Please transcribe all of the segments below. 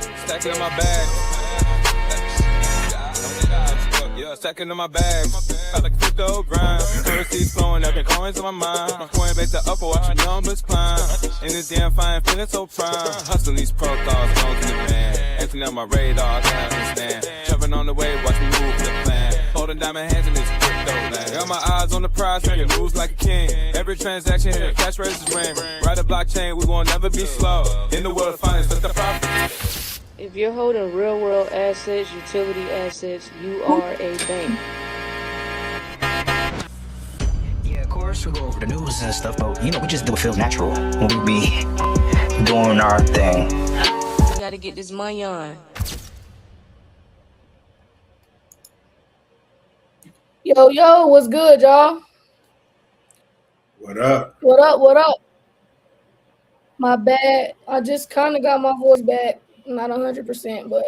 Stacking in my bag. Yeah, stacking in my bag. I like crypto grind. Currencies flowing, every coins on my mind. My coin base the upper, watch the numbers climb. In this damn fine, feeling so prime. Hustling these protocols, known to the man. Emptying out my radar, I can't understand. Jumping on the wave, watch me move the plan. Holding diamond hands in this crypto land. Got my eyes on the prize, making moves like a king. Every transaction here, cash registers ring. Ride a blockchain, we won't never be slow. In the world of finance, that's the profit. If you're holding real world assets, utility assets, you are a bank. Yeah, of course we go over the news and stuff, but we just do what feels natural when we be doing our thing. You gotta get this money on. Yo, what's good, y'all? What up? What up? My bad. I just kind of got my voice back. Not 100%, but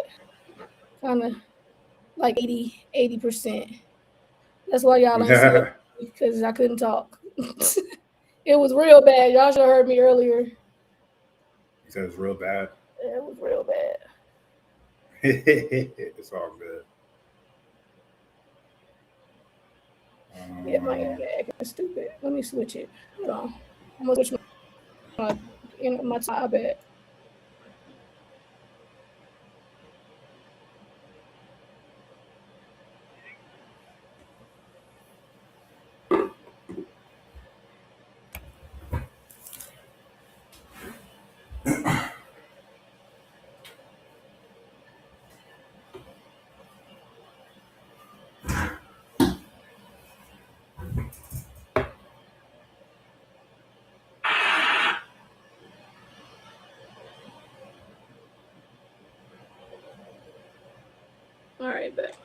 kind of like 80%. That's why y'all don't see it, because I couldn't talk. It was real bad. Y'all should have heard me earlier. You said it was real bad? Yeah, it was real bad. It's all good. Yeah, my internet acting stupid. Let me switch it. Hold on. I'm going to switch my iPad. All right, bet.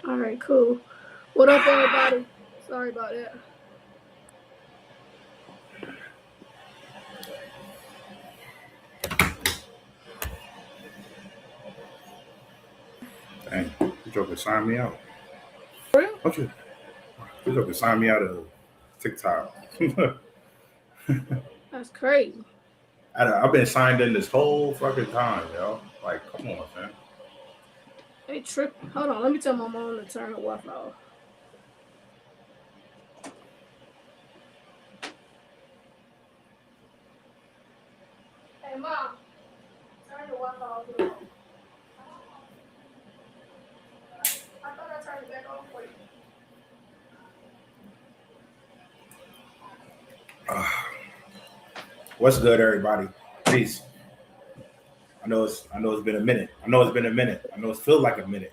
All right, cool. What up, everybody? Sorry about that. Dang, you joker sign me out. For real? Don't you? You joker sign me out of TikTok. That's crazy. I've been signed in this whole fucking time, yo. Like, come on, man. Hey, trip. Hold on. Let me tell my mom to turn the Wi-Fi off. Hey, Mom. Turn the Wi-Fi off. I thought I turned it back on for you. What's good, everybody? Peace. I know it's been a minute. I know it feels like a minute.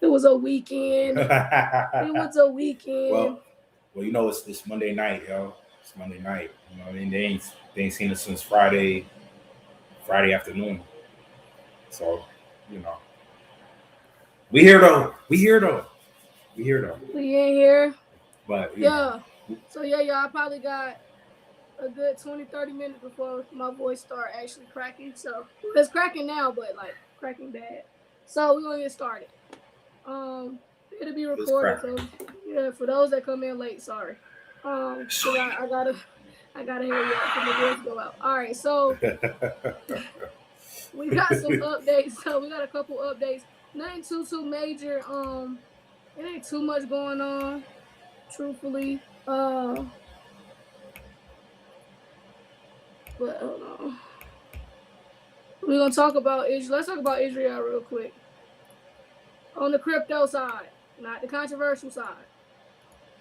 It was a weekend. Well, it's Monday night, yo. It's Monday night. You know what I mean? They ain't seen us since Friday afternoon. So, we here though. We in here. But yeah. So y'all, I probably got a good 20-30 minutes before my voice start actually cracking. So it's cracking now, but like cracking bad. So we're gonna get started. It'll be recorded. So yeah, for those that come in late, sorry. So I gotta hurry up for the voice go out. All right, so we got some updates. So we got a couple updates. Nothing too major. It ain't too much going on, truthfully. But hold on. We're gonna talk about Israel. Let's talk about Israel real quick. On the crypto side, not the controversial side.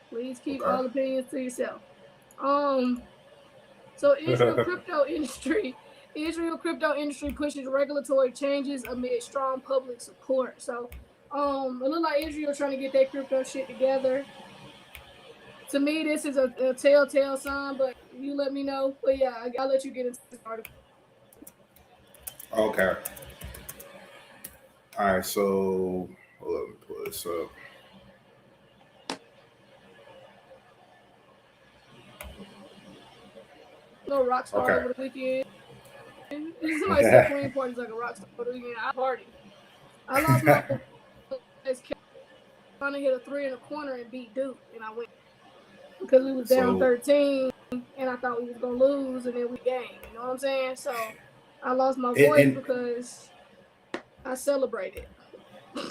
Please keep all opinions to yourself. So Israel crypto industry pushes regulatory changes amid strong public support. So it looks like Israel trying to get their crypto shit together. To me, this is a telltale sign, but you let me know. But yeah, I'll let you get into this article. Okay. All right, so let me pull this up. No rockstar over the weekend. Somebody said Kween party's like a rockstar over the weekend. I party. I lost my trying to hit a 3 in the corner and beat Duke, and I went. because we was down So 13, and I thought we was gonna lose, and then we gained. You know what I'm saying? So I lost my and voice because I celebrated.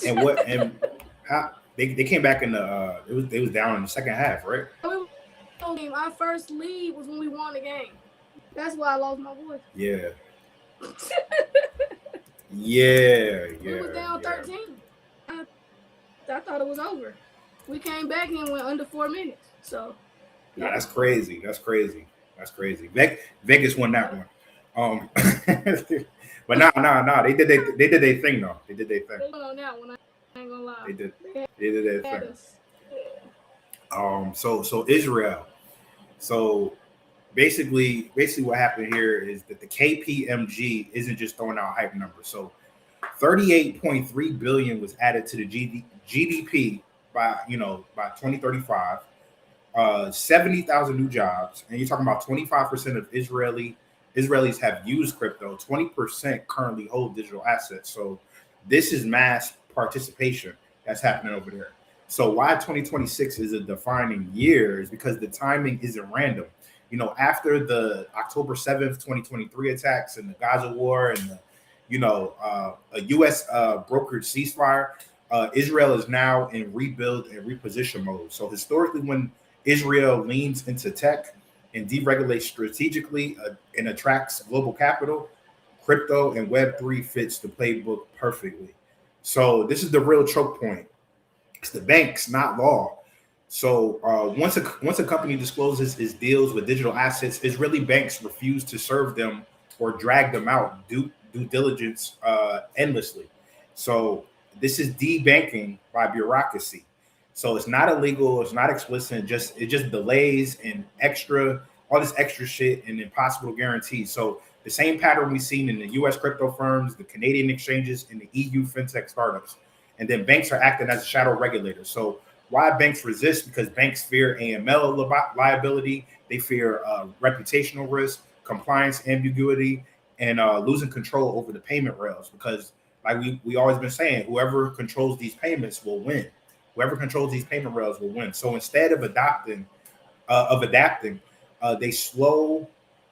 and how they came back in the they was down in the second half, right? Our first lead was when we won the game. That's why I lost my voice. Yeah. Yeah. We was down 13. I thought it was over. We came back and went under 4 minutes. So Nah, that's crazy. That's crazy. That's crazy. Vegas won that one. But nah. They did their thing though. They did their thing. They won on that one. I ain't gonna lie. They did their thing. Yeah. So Israel. So basically what happened here is that the KPMG isn't just throwing out hype numbers. So 38.3 billion was added to the GDP by 2035. 70,000 new jobs, and you're talking about 25% of Israelis have used crypto. 20% currently hold digital assets. So this is mass participation that's happening over there. So why 2026 is a defining year is because the timing isn't random. After the October 7th, 2023 attacks and the Gaza war and a U.S. brokered ceasefire, Israel is now in rebuild and reposition mode. So historically, when Israel leans into tech and deregulates strategically and attracts global capital, crypto and Web3 fits the playbook perfectly. So this is the real choke point. It's the banks, not law. So once a company discloses its deals with digital assets, Israeli banks refuse to serve them or drag them out due diligence endlessly. So this is debanking by bureaucracy. So it's not illegal, it's not explicit, it just delays and all this extra shit and impossible guarantees. So the same pattern we've seen in the US crypto firms, the Canadian exchanges, and the EU fintech startups. And then banks are acting as a shadow regulator. So why banks resist? Because banks fear AML liability, they fear reputational risk, compliance ambiguity, and losing control over the payment rails. Because like we always been saying, whoever controls these payments will win. Whoever controls these payment rails will win. So instead of adapting, they slow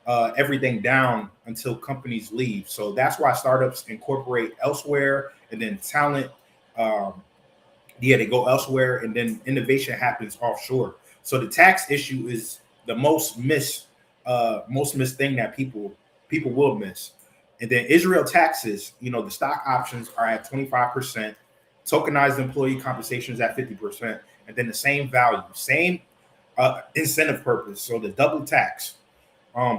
everything down until companies leave. So that's why startups incorporate elsewhere, and then talent, they go elsewhere, and then innovation happens offshore. So the tax issue is the most missed thing that people will miss. And then Israel taxes, the stock options are at 25%. Tokenized employee compensation is at 50%, and then the same value, same incentive purpose. So the double tax.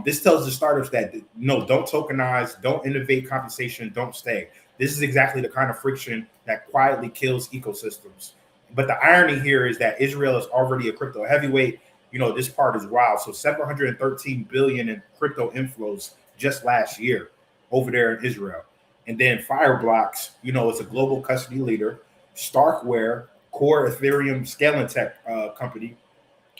This tells the startups that no, don't tokenize, don't innovate compensation, don't stay. This is exactly the kind of friction that quietly kills ecosystems. But the irony here is that Israel is already a crypto heavyweight. This part is wild. So 713 billion in crypto inflows just last year over there in Israel. And then Fireblocks, it's a global custody leader. Starkware, core Ethereum scaling tech company.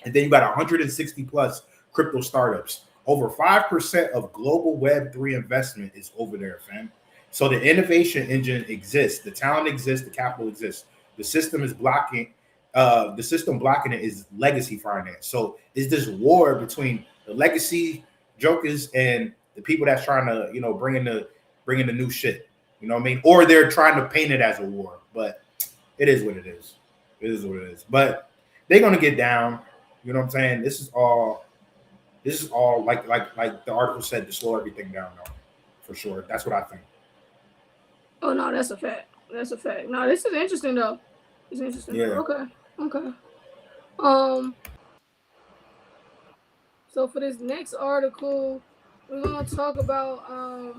And then you got 160 plus crypto startups. Over 5% of global Web3 investment is over there, fam. So the innovation engine exists, the talent exists, the capital exists. The system is blocking. The system blocking it is legacy finance. So it's this war between the legacy jokers and the people that's trying to, bring in the new shit. You know what I mean? Or they're trying to paint it as a war, but it is what it is. It is what it is. But they're gonna get down. You know what I'm saying? This is all like the article said, to slow everything down now, for sure. That's what I think. Oh no, that's a fact. That's a fact. No, this is interesting though. It's interesting. Yeah. Okay. So for this next article, we're gonna talk about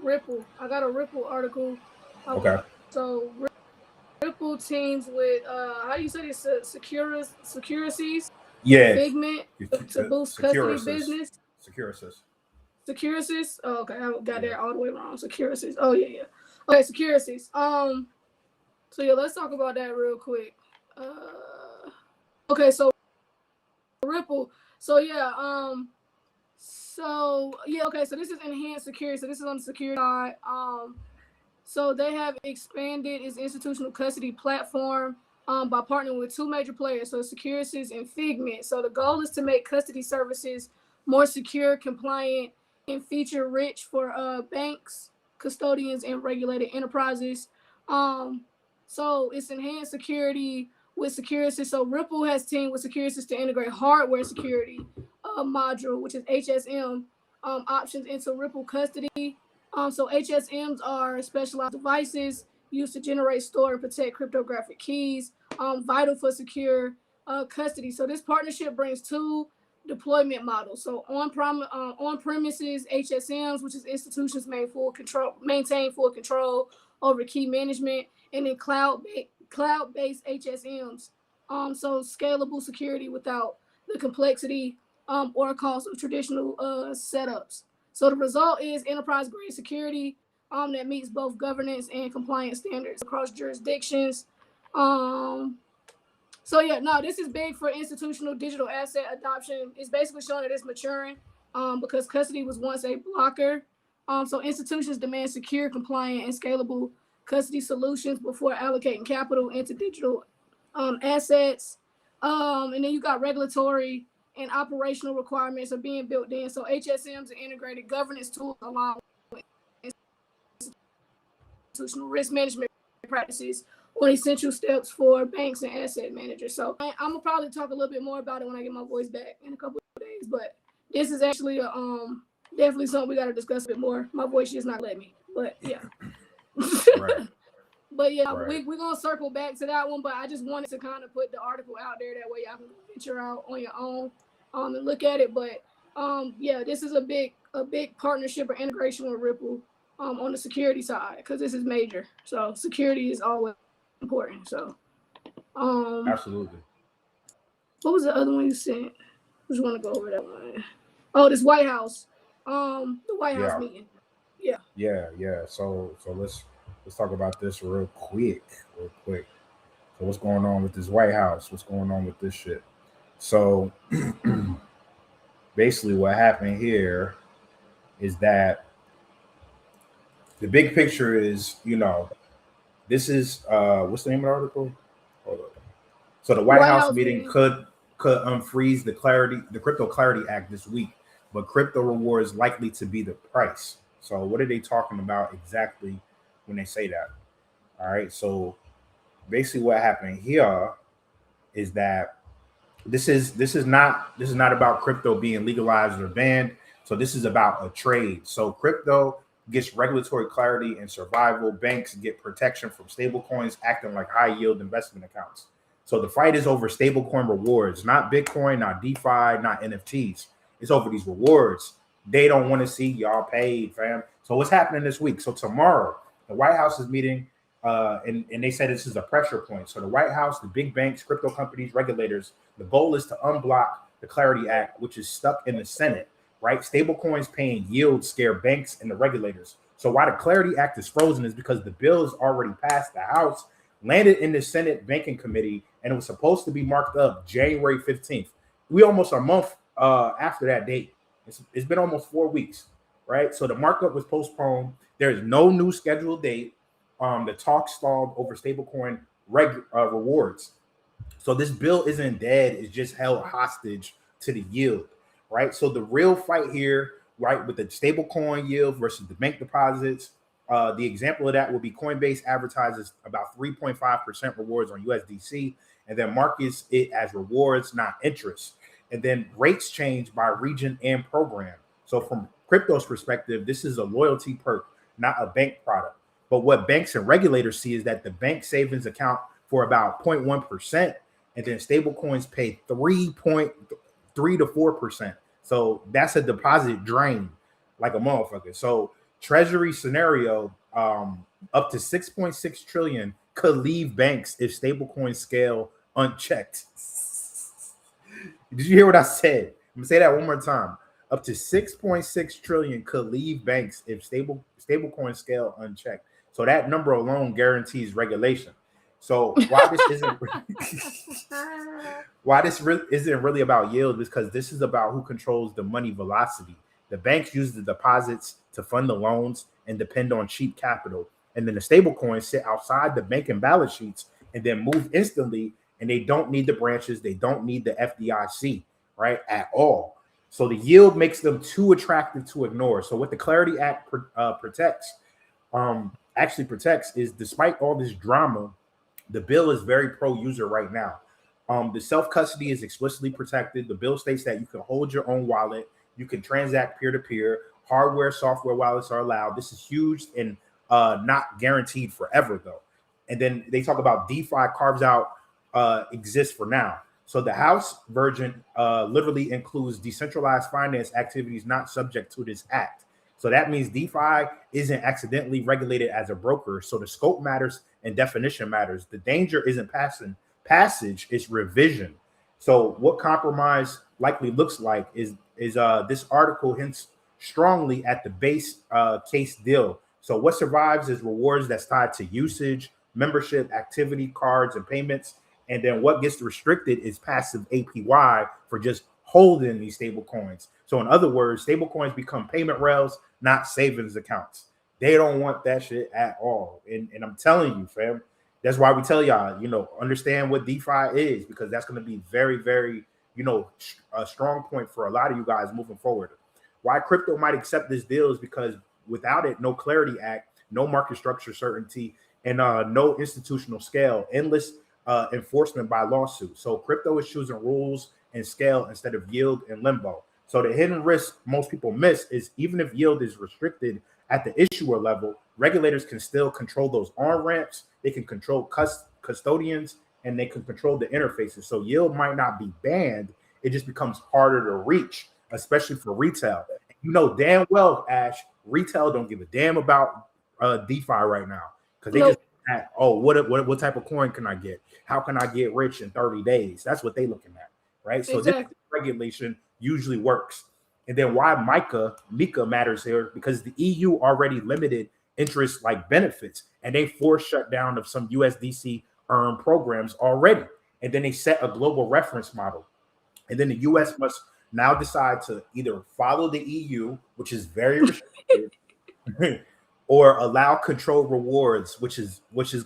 Ripple. I got a Ripple article. Okay. So Ripple teams with how do you say this? Securities. Yeah. Figment to boost custody business. Securities. Oh, okay, I got there all the way wrong. Securities. Oh yeah. Okay, Securities. So yeah, let's talk about that real quick. Okay, so Ripple. So okay, so this is enhanced security. So this is on the security side. So they have expanded its institutional custody platform by partnering with two major players, so Securities and Figment. So the goal is to make custody services more secure, compliant, and feature-rich for banks, custodians, and regulated enterprises. So it's enhanced security with Securities. So Ripple has teamed with Securities to integrate hardware security module, which is HSM, options into Ripple custody. So HSMs are specialized devices used to generate, store, and protect cryptographic keys, vital for secure custody. So this partnership brings two deployment models. So on-premises HSMs, which is institutions maintain full control over key management, and then cloud-based HSMs. So scalable security without the complexity or cost of traditional setups. So the result is enterprise-grade security that meets both governance and compliance standards across jurisdictions. So yeah, no, this is big for institutional digital asset adoption. It's basically showing that it's maturing because custody was once a blocker. So institutions demand secure, compliant, and scalable custody solutions before allocating capital into digital assets. And then you got regulatory and operational requirements are being built in. So HSMs are integrated governance tools along with institutional risk management practices on essential steps for banks and asset managers. So I'm gonna probably talk a little bit more about it when I get my voice back in a couple of days. But this is actually definitely something we got to discuss a bit more. My voice just not let me. But yeah. Right. But yeah, Right. we're gonna circle back to that one. But I just wanted to kind of put the article out there, that way y'all can venture out on your own and look at it. But yeah, this is a big partnership or integration with Ripple on the security side, because this is major. So security is always important. So Absolutely. what was the other one you sent? I just want to go over that one. Oh, this White House. The White House meeting. Yeah. So let's talk about this real quick. So what's going on with this White House? What's going on with this shit? So basically what happened here is that the big picture is, this is what's the name of the article? Hold on. So the White House meeting could unfreeze the Crypto Clarity Act this week, but crypto rewards likely to be the price. So what are they talking about exactly when they say that? All right. So basically what happened here is that this is not about crypto being legalized or banned. So this is about a trade. So crypto gets regulatory clarity and survival. Banks get protection from stablecoins acting like high yield investment accounts. So the fight is over stablecoin rewards, not Bitcoin, not DeFi, not NFTs. It's over these rewards. They don't want to see y'all paid, fam. So what's happening this week? So tomorrow, the White House is meeting, and they said this is a pressure point. So the White House, the big banks, crypto companies, regulators, the goal is to unblock the Clarity Act, which is stuck in the Senate, right? Stablecoins paying yield scare banks and the regulators. So why the Clarity Act is frozen is because the bill is already passed the House, landed in the Senate Banking Committee, and it was supposed to be marked up January 15th. We almost a month after that date. It's been almost 4 weeks, right? So the markup was postponed. There's no new scheduled date. The talk stalled over stablecoin rewards. So this bill isn't dead. It's just held hostage to the yield, right? So the real fight here, right, with the stablecoin yield versus the bank deposits, the example of that would be Coinbase advertises about 3.5% rewards on USDC, and then markets it as rewards, not interest. And then rates change by region and program. So from crypto's perspective, this is a loyalty perk, not a bank product. But what banks and regulators see is that the bank savings account for about 0.1%, and then stablecoins pay 3.3 to 4%. So that's a deposit drain like a motherfucker. So Treasury scenario, up to 6.6 trillion could leave banks if stablecoins scale unchecked. Did you hear what I said? I'm gonna say that one more time. Up to 6.6 trillion could leave banks if stablecoin scale unchecked. So that number alone guarantees regulation. So why this isn't isn't really about yield is because this is about who controls the money velocity. The banks use the deposits to fund the loans and depend on cheap capital. And then the stable coins sit outside the bank and balance sheets and then move instantly. And they don't need the branches. They don't need the FDIC, right, at all. So the yield makes them too attractive to ignore. So what the Clarity Act protects is, despite all this drama, the bill is very pro-user right now. The self-custody is explicitly protected. The bill states that you can hold your own wallet. You can transact peer-to-peer. Hardware, software wallets are allowed. This is huge and not guaranteed forever, though. And then they talk about DeFi carves out exists for now. So the House version literally includes decentralized finance activities not subject to this act. So that means DeFi isn't accidentally regulated as a broker. So the scope matters and definition matters. The danger isn't passage, it's revision. So what compromise likely looks like is this article hints strongly at the base case deal. So what survives is rewards that's tied to usage, membership, activity, cards, and payments. And then what gets restricted is passive APY for just holding these stable coins. So in other words, stable coins become payment rails, not savings accounts. They don't want that shit at all. And I'm telling you, fam, that's why we tell y'all, understand what DeFi is, because that's going to be very, very, a strong point for a lot of you guys moving forward. Why crypto might accept this deal is because without it, no Clarity Act, no market structure certainty, and no institutional scale, endless enforcement by lawsuit. So crypto is choosing rules and scale instead of yield and limbo. So the hidden risk most people miss is, even if yield is restricted at the issuer level, regulators can still control those on-ramps. They can control custodians, and they can control the interfaces. So yield might not be banned. It just becomes harder to reach, especially for retail. You know damn well, Ash, retail don't give a damn about DeFi right now, because they just what type of coin can I get? How can I get rich in 30 days? That's what they're looking at, right? So this regulation usually works. And then why MiCA matters here, because the EU already limited interest like benefits, and they forced shutdown of some USDC earn programs already. And then they set a global reference model. And then the US must now decide to either follow the EU, which is very restrictive, or allow controlled rewards, which is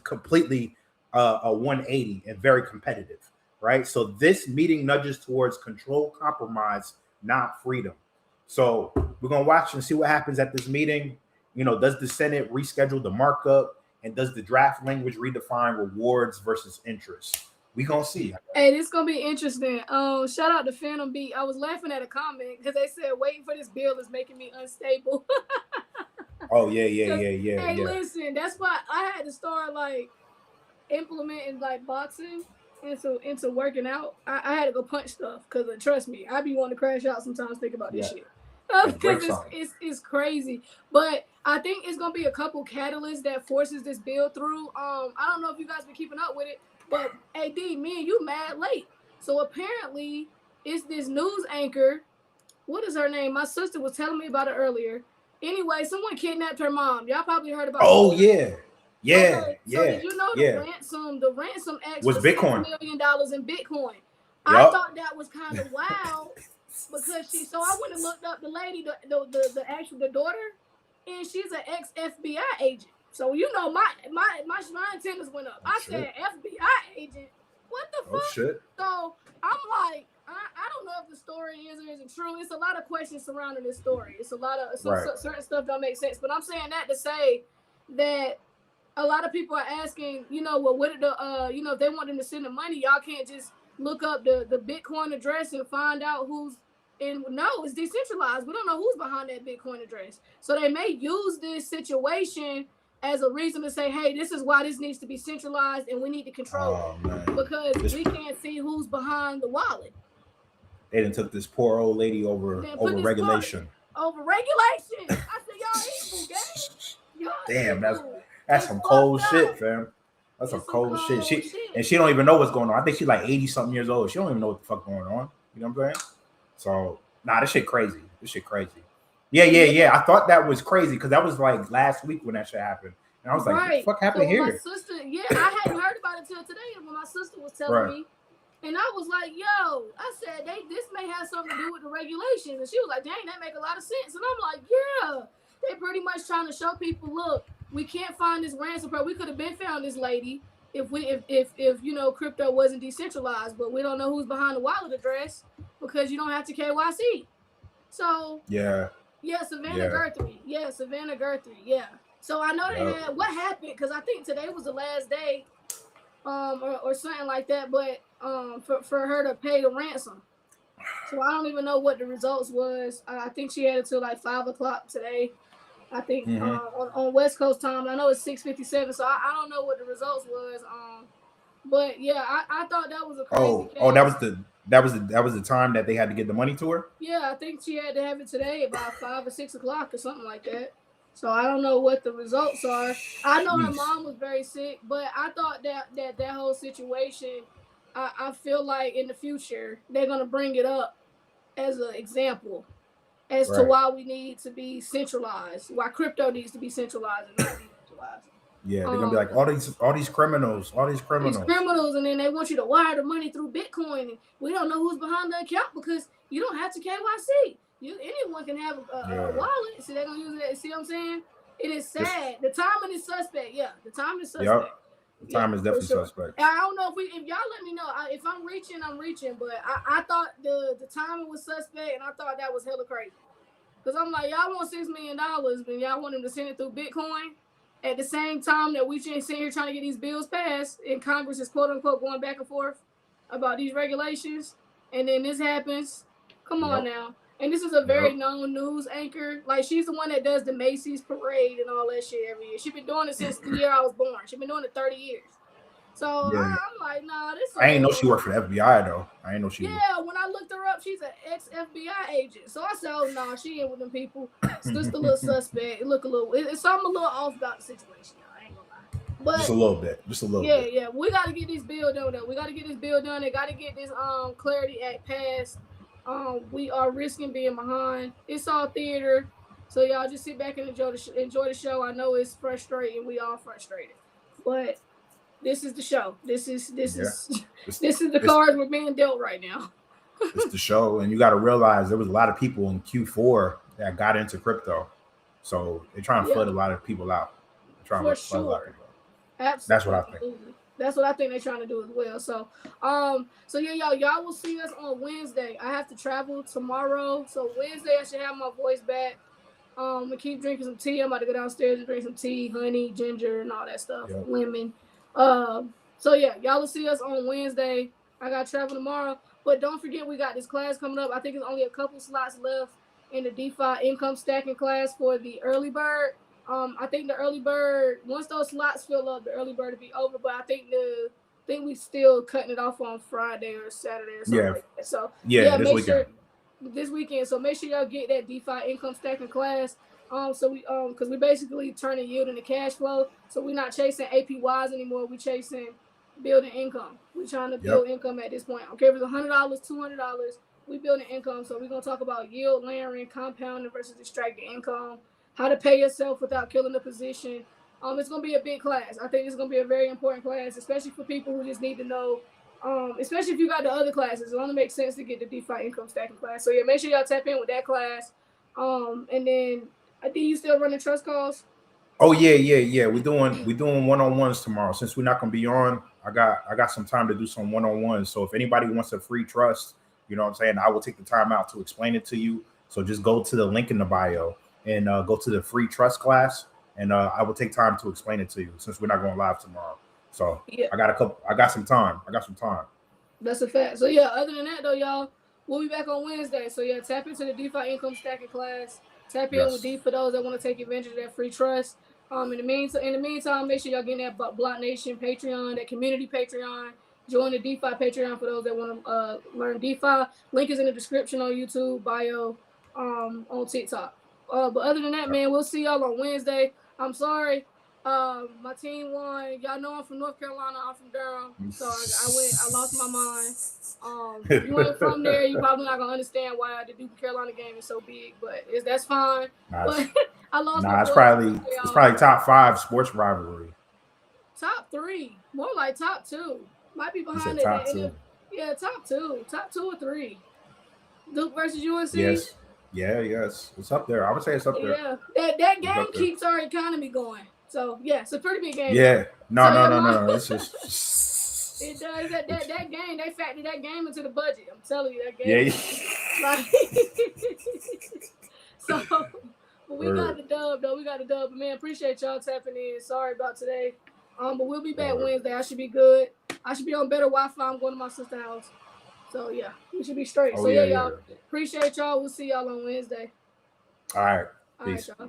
completely a 180 and very competitive, right? So this meeting nudges towards controlled compromise, not freedom. So we're gonna watch and see what happens at this meeting. Does the Senate reschedule the markup, and does the draft language redefine rewards versus interest? We gonna see. Hey, this gonna be interesting. Shout out to Phantom Beat. I was laughing at a comment because they said waiting for this bill is making me unstable. Oh yeah. Hey, listen, that's why I had to start implementing boxing into working out. I had to go punch stuff because trust me, I be wanting to crash out sometimes thinking about this shit. Because it's crazy. But I think it's gonna be a couple catalysts that forces this bill through. I don't know if you guys been keeping up with it, but AD, me and you mad late. So apparently it's this news anchor. What is her name? My sister was telling me about it earlier. Anyway, someone kidnapped her mom. Y'all probably heard about it. Oh yeah. So did you know the ransom was Bitcoin. $6 million in Bitcoin? Yep. I thought that was kind of wild because I went and looked up the lady, the daughter, and she's an ex-FBI agent. So my antennas went up. I said FBI agent. What the fuck? Shit. So I'm like, I don't know if the story is or isn't true. It's a lot of questions surrounding this story. It's a lot of certain stuff don't make sense. But I'm saying that to say that a lot of people are asking, what did if they want them to send the money, y'all can't just look up the Bitcoin address and find out who's in. No, it's decentralized. We don't know who's behind that Bitcoin address. So they may use this situation as a reason to say, hey, this is why this needs to be centralized and we need to control it because we can't see who's behind the wallet. They done took this poor old lady over regulation. Over regulation. I said, y'all evil, gang. Damn, that's some cold shit, fam. That's some cold shit. She don't even know what's going on. I think she's like 80 something years old. She don't even know what the fuck going on. You know what I'm saying? So this shit crazy. Yeah. I thought that was crazy because that was like last week when that shit happened. And I was like, what the fuck happened here? My sister, I hadn't heard about it till today when my sister was telling me. And I was like, yo, I said, this may have something to do with the regulations. And she was like, dang, that make a lot of sense. And I'm like, yeah, they pretty much trying to show people, look, we can't find this ransom. We could have been found this lady. if you know crypto wasn't decentralized, but we don't know who's behind the wallet address because you don't have to KYC. So Yeah. yeah, Savannah Yeah. Guthrie. Yeah, Savannah Guthrie. Yeah. So I know they Yep. had what happened because I think today was the last day, or something like that. But for her to pay the ransom. So I don't even know what the results was. I think she had it till like 5 o'clock today. I think on West Coast time. I know it's 6:57, so I don't know what the results was. But yeah, I thought that was a crazy Oh, case. that was the time that they had to get the money to her. Yeah, I think she had to have it today about 5 or 6 o'clock or something like that. So I don't know what the results are. I know her mom was very sick, but I thought that whole situation. I feel like in the future they're gonna bring it up as an example as to Right. why we need to be centralized, why crypto needs to be centralized and not decentralized. Yeah, they're gonna be like all these criminals, These criminals, and then they want you to wire the money through Bitcoin, and we don't know who's behind the account because you don't have to KYC. Anyone can have a wallet, so they're gonna use it. See what I'm saying? It is sad. The timing is suspect. Yeah, the timing is suspect. Yep. The time is definitely suspect. And I don't know if y'all let me know if I'm reaching, I'm reaching. But I thought the timing was suspect, and I thought that was hella crazy. Because I'm like, y'all want $6 million, and y'all want them to send it through Bitcoin at the same time that we sitting here trying to get these bills passed, and Congress is quote unquote going back and forth about these regulations, and then this happens. Come on now. And this is a very known news anchor. Like, she's the one that does the Macy's parade and all that shit every year. She's been doing it since the year I was born. She's been doing it 30 years. So I'm like, nah, this. I ain't know she worked for the FBI though. I ain't know she. Yeah, when I looked her up, she's an ex-FBI agent. So I said, oh no, she ain't with them people. It's just a little suspect. It look a little. It's something a little off about the situation. I ain't gonna lie. But just a little bit. Yeah, yeah. We got to get this bill done. Though. We got to get this bill done. They got to get this Clarity Act passed. We are risking being behind. It's all theater, so y'all just sit back and enjoy the show. I know it's frustrating. We all frustrated, but this is the show. This is the cards we're being dealt right now. It's the show, and you got to realize there was a lot of people in Q4 that got into crypto, so they're trying to flood a lot of people out. They're trying to flood a lot of people out. Absolutely. That's what I think. That's what I think they're trying to do as well. So, so yeah, y'all will see us on Wednesday. I have to travel tomorrow, so Wednesday I should have my voice back. We keep drinking some tea. I'm about to go downstairs and drink some tea, honey, ginger, and all that stuff, lemon. So yeah, y'all will see us on Wednesday. I got to travel tomorrow, but don't forget we got this class coming up. I think it's only a couple slots left in the DeFi income stacking class for the early bird. I think the early bird, once those slots fill up, the early bird will be over. But I think we still cutting it off on Friday or Saturday or something like that. So this weekend. So make sure y'all get that DeFi income stacking class. So we because we basically turning yield into cash flow. So we're not chasing APYs anymore. We chasing building income. We trying to build income at this point. Okay, if it's $100, $200, we building income. So we're gonna talk about yield layering, compounding versus extracting income. How to pay yourself without killing the position. It's gonna be a big class. I think it's gonna be a very important class, especially for people who just need to know. Especially if you got the other classes, it only makes sense to get the DeFi income stacking class. So yeah, make sure y'all tap in with that class. And then I think you still running trust calls. Oh yeah. We're doing one-on-ones tomorrow. Since we're not gonna be on, I got some time to do some one-on-ones. So if anybody wants a free trust, you know what I'm saying, I will take the time out to explain it to you. So just go to the link in the bio and go to the free trust class, and I will take time to explain it to you since we're not going live tomorrow. So I got some time. That's a fact. So yeah, other than that though, y'all, we'll be back on Wednesday. So yeah, tap into the DeFi income stacking class. Tap in with D for those that want to take advantage of that free trust. In the meantime, make sure y'all get that BlockNation Patreon, that community Patreon. Join the DeFi Patreon for those that want to learn DeFi. Link is in the description on YouTube, bio, on TikTok. But other than that, man, we'll see y'all on Wednesday. I'm sorry. My team won. Y'all know I'm from North Carolina. I'm from Durham. So I lost my mind. If you weren't from there, you probably not going to understand why the Duke Carolina game is so big. But that's fine. But I lost my voice. It's probably top 5 sports rivalry. Top 3. More like top 2. Might be behind it. Top 2. Yeah, top 2. Top 2 or 3. Duke versus UNC? Yes. Yeah, yes. It's up there. I would say it's up there. Yeah. That game keeps our economy going. So yeah, it's a pretty big game. Yeah. No, So, no, yeah, no, my- no. It's just. It does that game. They factored that game into the budget. I'm telling you, that Yeah. game. Like, so, but we got the dub though. We got the dub. But man, appreciate y'all tapping in. Sorry about today. But we'll be back Wednesday. I should be good. I should be on better Wi-Fi. I'm going to my sister's house. So yeah, we should be straight. Oh, So yeah, y'all. Appreciate y'all. We'll see y'all on Wednesday. All right. All right, Peace. y'all.